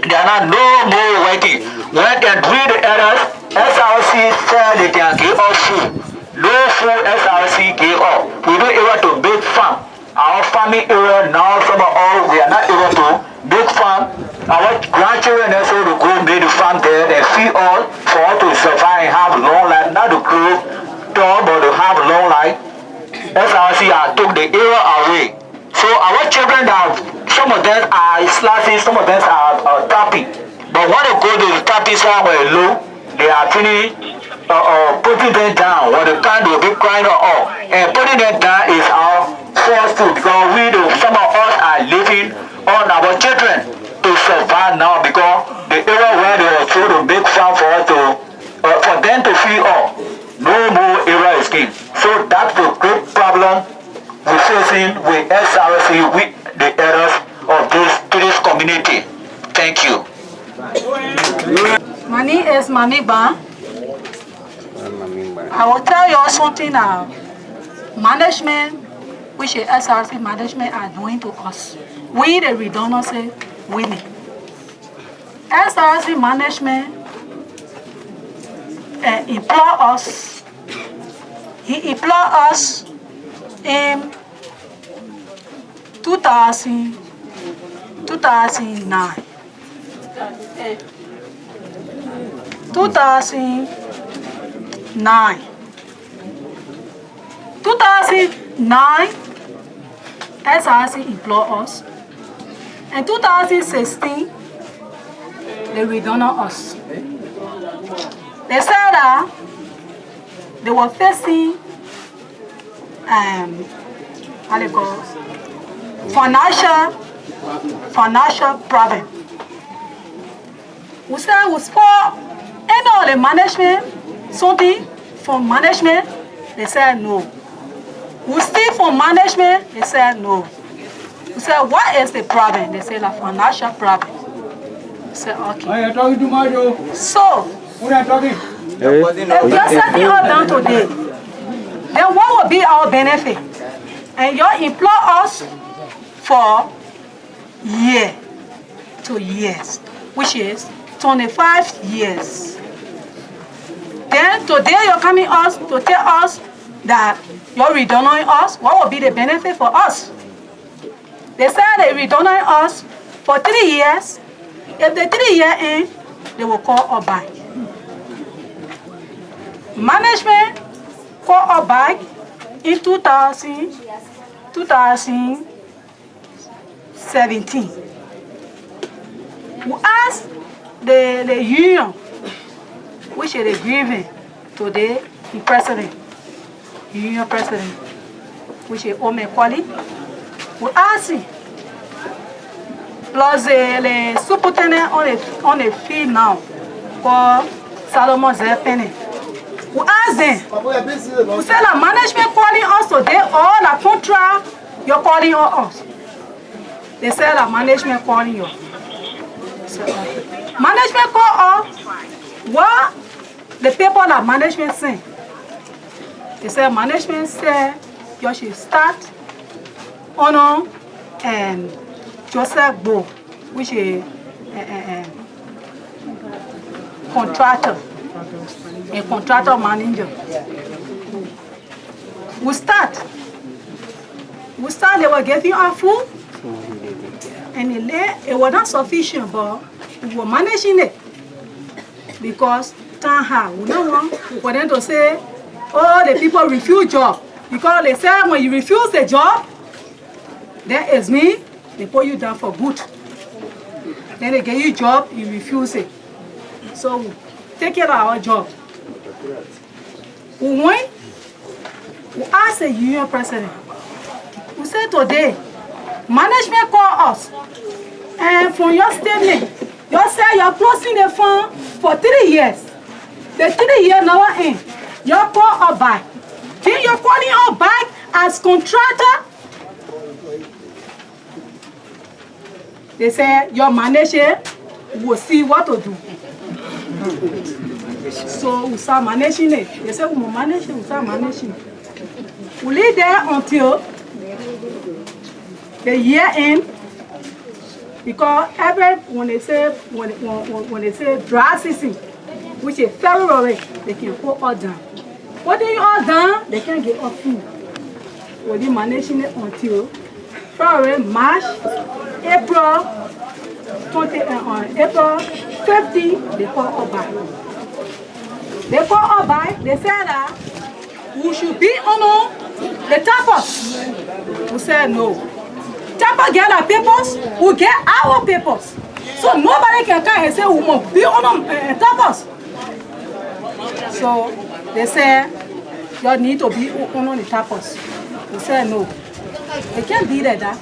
They are not no more working. When they read the errors, SRC said they can give us food. No food SRC gave us. We don't able to make farm. Our farming area now, some of all, we are not able to make farm. Our grandchildren also to go make the farm there, they feed all for for us to survive and have long life, not to grow tall, but to have long life. SRC took the era away. So our children some of them are slashy, some of them are tapping. But when they go to the tapping side where low, they are finished putting them down. When the time they will be crying up. And putting them down is our first too, because some of us are living on our children to survive now, because the era where they were told to make farm for us for them to feed us. No more era is king. So that's the great problem we're facing with SRC, with the errors of this community. Thank you. My name is Mami Ban. I will tell you something now. Management, which the SRC management are doing to us. We, the redundancy, winning. SRC management employ us. He employed us in 2009. 2009, SRC employed us. In 2016, they redundant us. They said that they were facing financial problem. We said we spoke any of the management, something from management, they said no. We steal from management, they said no. We said, what is the problem? They said, a financial problem. We said, okay. So, if you're setting us down today, then what will be our benefit? And you employ us for year to years, which is 25 years. Then today you're coming us to tell us that you're redundant us. What will be the benefit for us? They said they redundant us for 3 years. If the 3 year end, they will call us back. Management called us back in 2017. We asked the union, which is the grieving today, the president, union president, which is Ome Kwali. We asked him, plus the superintendent on the field now, called Salomon Zepene. We asked them, we said the management calling us today, or the contract you're calling on us. They said the management calling you. Management call us, what the people that management sent. They said management said you should start on and Joseph Bo, which is a contractor manager. We start, they were getting our food, and it was not sufficient, but we were managing it. Because time hard, we don't want for them to say, oh, the people refuse job. Because they say when you refuse the job, that is me, they put you down for good. Then they give you job, you refuse it. So we take care of our job. We went, we asked the union president, we said today, management call us, and from your statement, you say you're closing the fund for 3 years. The 3 years now end. You call us back. Then you're calling us back as contractor. They say your manager will see what to do. So we start managing it. They say we will manage it, we start managing it. We live there until the year end. Because when they say dry season, which is February, they can put all down. Putting all down, they can't get up food. We'll be managing it until February, March, April 15, they call all back. They call us by, they said that we should be on the tappers. We said no. Tapper get our papers, we get our papers. So nobody can come and say we must be on tappers. So they say you need to be on the tappers. We said no. It can't be like that.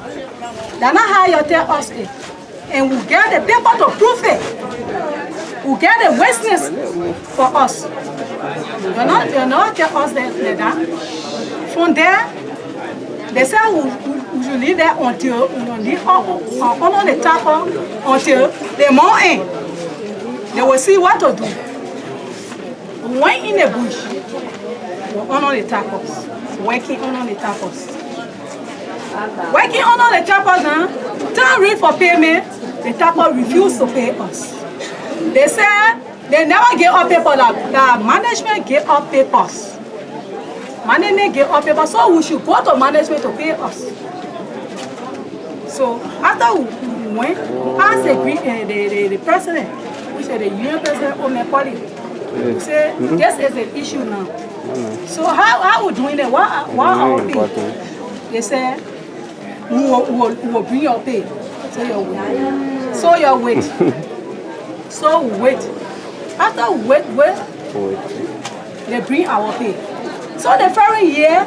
That's not how you tell us it. And we get the paper to prove it. We get the witness for us. You not tell us that. From there, they say we should leave there until we leave on the tapper until the morning. They will see what to do. We went in the bush. We on the tappers. Working on the tappers. Working on the tappers, time ready for payment, the tapper refused to pay us. They said they never gave up paper, the management gave up papers. Management gave up papers, so we should go to management to pay us. So after we went, asked the president, which is the union president of my colleague, we said, this is the issue now. So how we doing it? What are we paying? They said, we will bring your pay. So you wait. So you wait. So we wait. After we wait, they bring our pay. So the following year,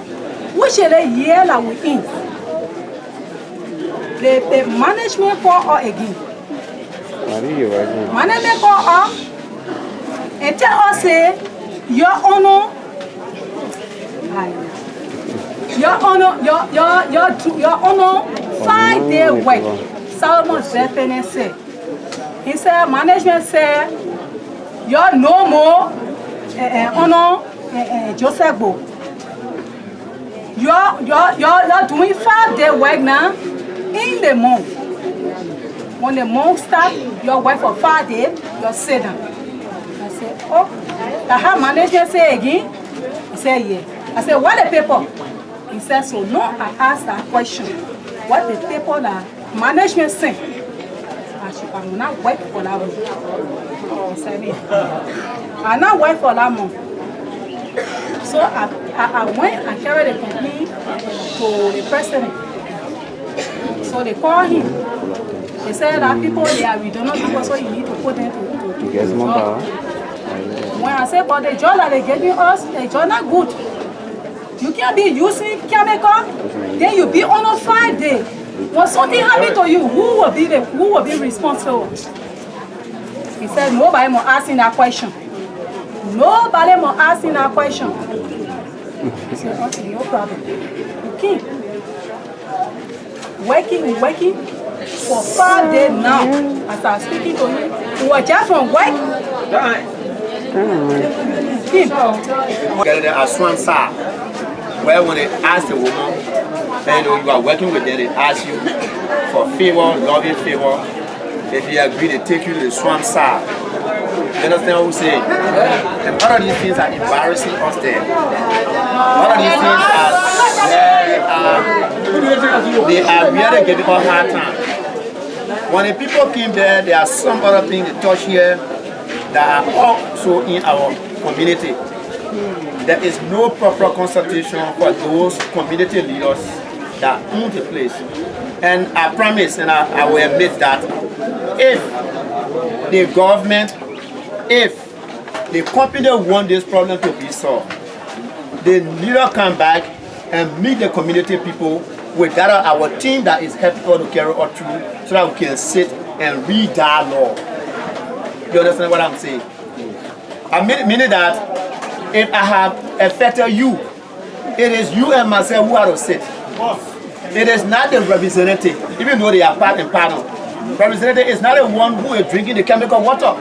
which is the year that we in, the management call us again. Management call us and tell us, say, your honor, 5-day work. Solomon Zephaniah said. He said, management said, you're no more honor Joseph Bo. You're doing 5-day work now in the month. When the month starts, you work for 5 days, you sit down. I said, oh, I have management say again. He said, yeah. I said, what the paper? He said, so no, I asked that question. What the paper that management sent? I will not work for that month. He said, I not work for that month. So I went and carried the complaint to the president. So they called him. They said that people, they are redundant people, so you need to put them to job. When I said, but the job that they giving us, the job not good. You can't be using chemical, then you be on a 5 day. When something happen to you, who will be responsible? He said, nobody more asking that question. Nobody more asking that question. He said, okay, no problem. Okay. Working for 5 days now. As I was speaking to him, we were just from work. Get a swan sa. Where when they ask the woman, and you are working with them, they ask you for favor, loving favor. If you agree, they take you to the swamp side. You understand what I'm saying? And all of these things are embarrassing us there. All of these things they are really giving us hard time. When the people came there are some other things they touch here that are also in our community. There is no proper consultation for those community leaders that own the place. And I promise and I will admit that if the government, if the company want this problem to be solved, the leader come back and meet the community people with that our team that is helping us to carry us through so that we can sit and read that law. You understand what I'm saying? I mean that if I have affected you, it is you and myself who are to sit. It is not the representative, even though they are part and partner. Representative is not the one who is drinking the chemical water.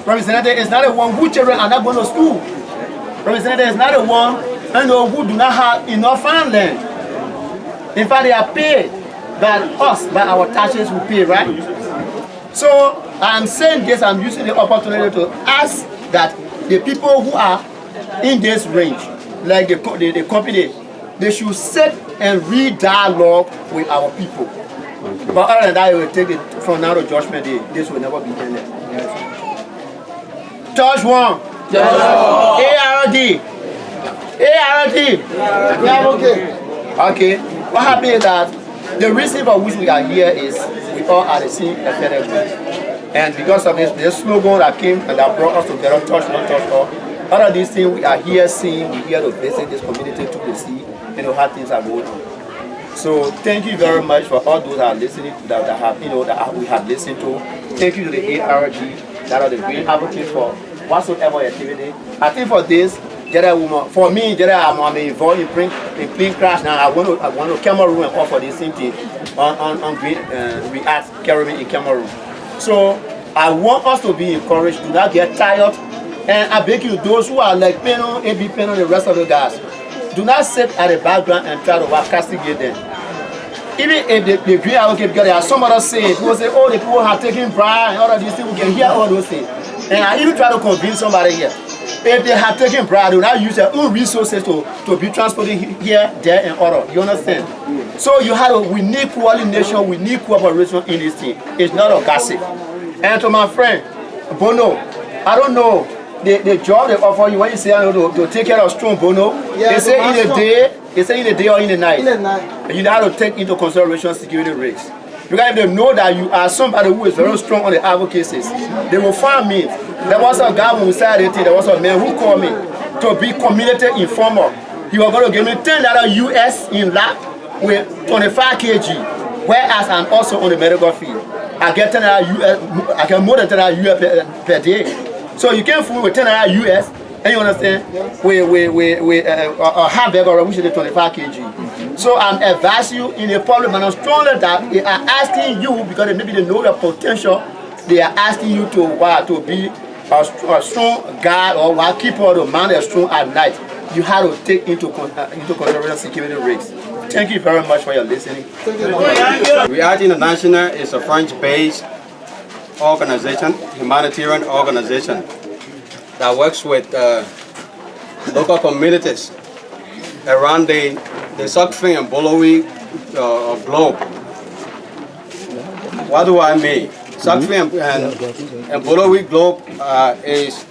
Representative is not the one whose children are not going to school. Representative is not the one who do not have enough farmland. In fact, they are paid by us, by our taxes we pay, right? So I'm saying this, I'm using the opportunity to ask that the people who are in this range, like the company, they should sit and read dialogue with our people. But other than that, it will take it from now to Judgment Day. This will never be done. Judge 1. ARD. Yeah, okay. Okay. What happened is that the reason for which we are here is we all are the same ethnic group. And because of this slogan that came and that brought us together, touch, not touch all. All of these things we are here seeing, we here to visit this community to see, how things are going on. So thank you very much for all those that are listening, that we have listened to. Thank you to the ARG that are the great advocates for whatsoever activity. I think for this, for me, I'm involved in plane crash now. I want to Cameroon and offer the same thing on React Caribbean in Cameroon. So I want us to be encouraged, do not get tired. And I beg you, those who are like Peno, AB Peno, and the rest of the guys, do not sit at the background and try to castigate them. Even if they agree, okay, because there are some others say, people say, oh, the people have taken bribe and all of these things, we can hear all those things. And I even try to convince somebody here. If they have taken bribe, they will not use their own resources to be transported here, there, and other. You understand? So we need coordination, we need cooperation in this thing. It's not a gossip. And to my friend, Bono, I don't know. The job they offer you when you say to take care of strong Bono, yeah, they say in the day or in the night. And you have to take into consideration security risks. Because if they know that you are somebody who is very strong on the advocacy, they will find me. There was a guy when we started it, there was a man who called me to be community informer. He was going to give me $10 US in lab with 25 kg, whereas I'm also on the medical field. I get $10 US, I get more than $10 US per day. So you can fool with $10 US, and you understand, with a hamburger which is 25 kg. So I'm advising you in a public manner strongly that they are asking you, because maybe they know the potential, they are asking you to be a strong guy or keeper to man a strong at night. You have to take into consideration security risks. Thank you very much for your listening. React International is a French-based organization, humanitarian organization that works with local communities around the Sokfin and Bolowi globe. What do I mean? Sokfin and Bolowi globe is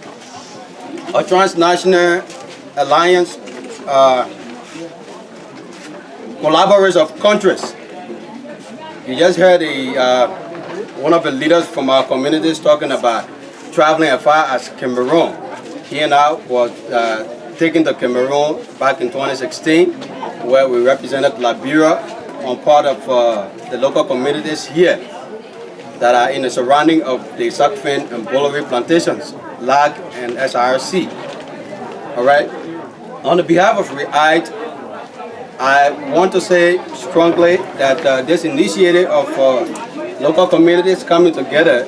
a transnational alliance, collaboration of countries. You just heard one of the leaders from our communities talking about traveling as far as Cameroon. He and I was taken to Cameroon back in 2016, where we represented Liberia on part of the local communities here that are in the surrounding of the Sokfin and Bolowi plantations, LAG and SRC. All right. On the behalf of REACT, I want to say strongly that this initiative of local communities coming together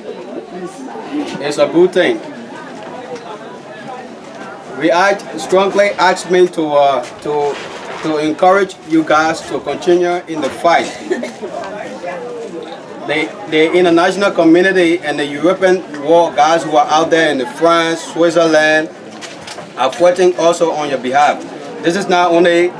is a good thing. REACT strongly asked me to encourage you guys to continue in the fight. The international community and the European war guys who are out there in France, Switzerland, are fighting also on your behalf. This is not only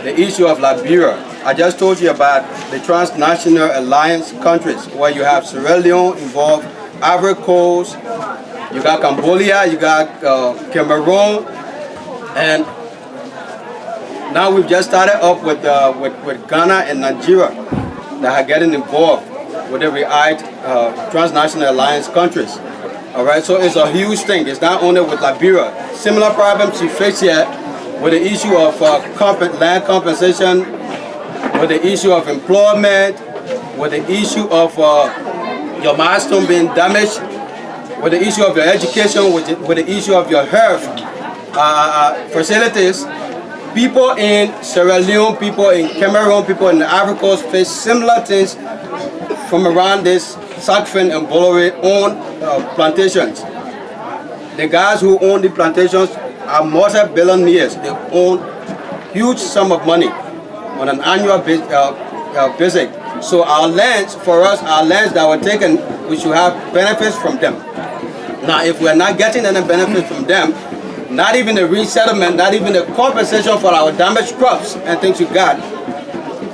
the issue of Liberia. I just told you about the transnational alliance countries where you have Sierra Leone involved, Ivory Coast, you got Cambodia, you got Cameroon, and now we've just started up with Ghana and Nigeria that are getting involved with the REACT transnational alliance countries. All right, so it's a huge thing. It's not only with Liberia. Similar problems you face here with the issue of land compensation, with the issue of employment, with the issue of your milestone being damaged, with the issue of your education, with the issue of your health facilities. People in Sierra Leone, people in Cameroon, people in the Ivory Coast face similar things from around this Sokfin and Bolowi owned plantations. The guys who own the plantations are multi-billionaires. They own huge sum of money on an annual basis. So our lands, for us, our lands that were taken, we should have benefits from them. Now, if we're not getting any benefits from them, not even the resettlement, not even the compensation for our damaged crops and things we got,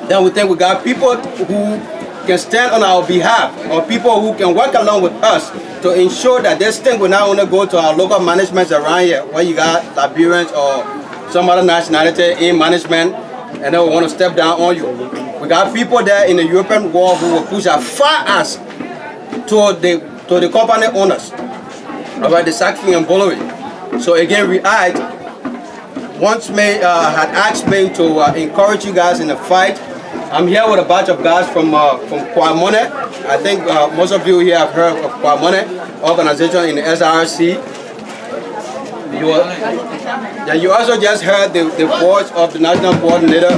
then we think we got people who can stand on our behalf, or people who can work along with us to ensure that this thing will not only go to our local managements around here, where you got Liberians or some other nationality in management, and they will want to step down on you. We got people there in the European world who will push as far as to the company owners, all right, the Sackville and Bollery. So again, REACT once had asked me to encourage you guys in the fight. I'm here with a bunch of guys from Kwamone. I think most of you here have heard of Kwamone organization in the SRC. You also just heard the voice of the national coordinator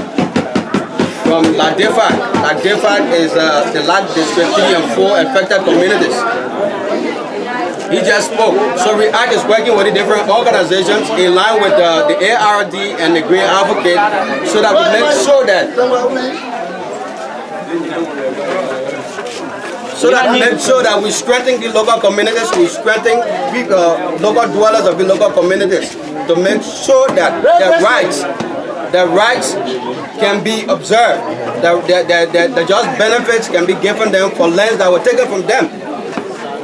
from LADEFAC. LADEFAC is the Lac District 3 and 4 affected communities. He just spoke. So REACT is working with the different organizations in line with the ARD and the Green Advocate, so that we make sure that we strengthen the local communities, we strengthen local dwellers of the local communities to make sure that the rights can be observed, the just benefits can be given them for lands that were taken from them,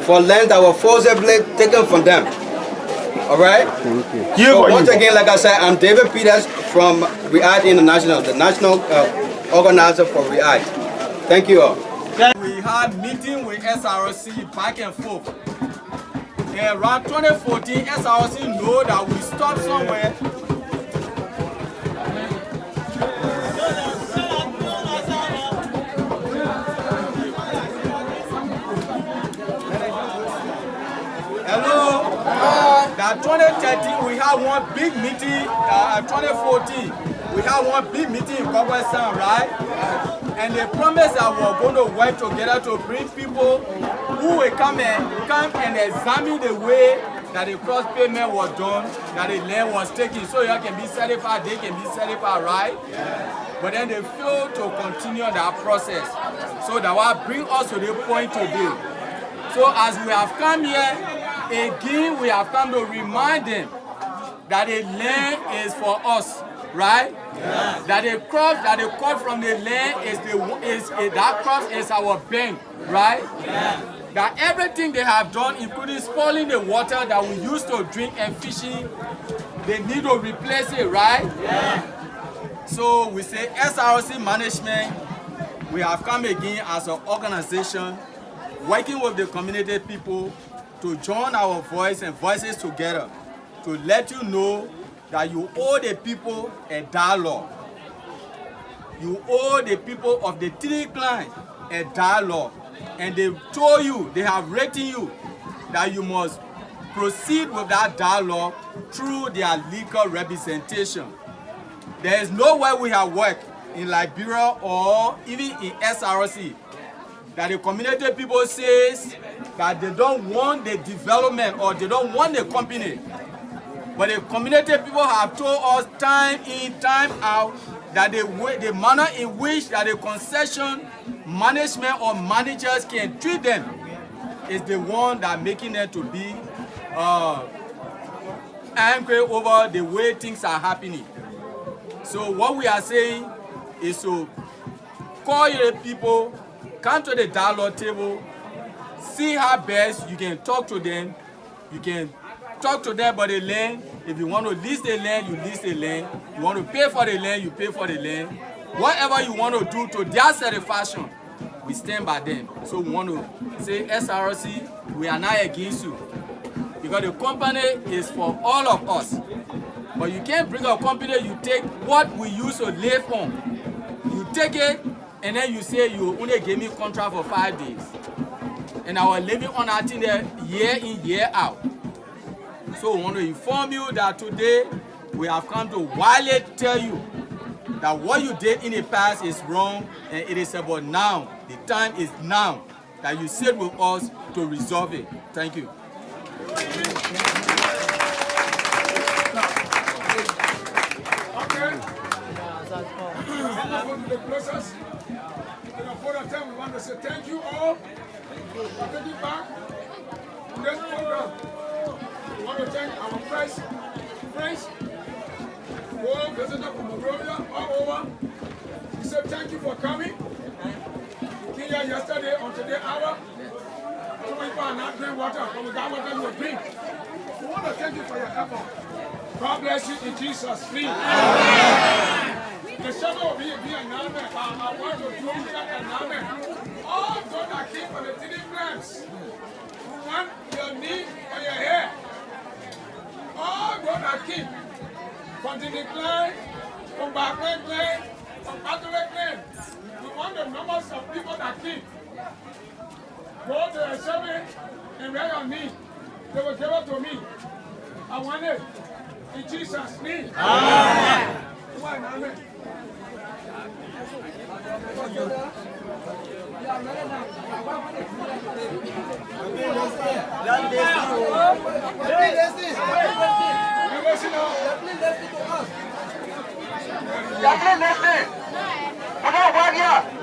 for lands that were forcibly taken from them. All right? So once again, like I said, I'm David Peters from REACT International, the national organizer for REACT. Thank you all. We had meeting with SRC back and forth. And around 2014, SRC know that we stopped somewhere. Hello? That 2013 we had one big meeting. 2014 we had one big meeting in Corporate Sound, right? And they promised that we were going to work together to bring people who will come and examine the way that the cross payment was done, that the land was taken, so you can be certified, they can be certified, right? But then they failed to continue that process. So that will bring us to the point today. So as we have come here, again we have come to remind them that the land is for us, right? Yeah. That the crop from the land that crop is our bank, right? Yeah. That everything they have done, including spoiling the water that we used to drink and fishing, they need to replace it, right? Yeah. So we say SRC management, we have come again as an organization working with the community people to join our voice and voices together to let you know that you owe the people a dialogue. You owe the people of the three clans a dialogue. And they told you, they have written you, that you must proceed with that dialogue through their legal representation. There is nowhere we have worked in Liberia or even in SRC that the community people says that they don't want the development or they don't want the company. But the community people have told us time in, time out that the manner in which that the concession management or managers can treat them is the one that making them to be angry over the way things are happening. So what we are saying is to call your people, come to the dialogue table, see how best you can talk to them. You can talk to them about the land. If you want to lease the land, you lease the land. You want to pay for the land, you pay for the land. Whatever you want to do to their satisfaction, we stand by them. So we want to say, SRC, we are not against you. Because the company is for all of us. But you can't bring a company, you take what we used to live on. You take it, and then you say you only gave me contract for 5 days. And I was living on that thing there year in, year out. So we want to inform you that today we have come to wildly tell you that what you did in the past is wrong, and it is about now. The time is now that you sit with us to resolve it. Thank you. The process. In a further time, we want to say thank you all for taking part in this program. We want to thank our friends who all visited from Monrovia all over. We say thank you for coming. Kenya water yesterday on today hour. Some people are not drinking water, but we got water to drink. We want to thank you for your effort. God bless you in Jesus' name. The sermon will be announcement. I want to do that announcement. All those that came for the 3 grams, who want your knee or your hair, all those that came from the decline, from backward clan, from Catholic clan, we want the numbers of people that came. Go to the sermon and write on me. They will give it to me. I want it. In Jesus' name. Amen. Amen. Listen. Come on,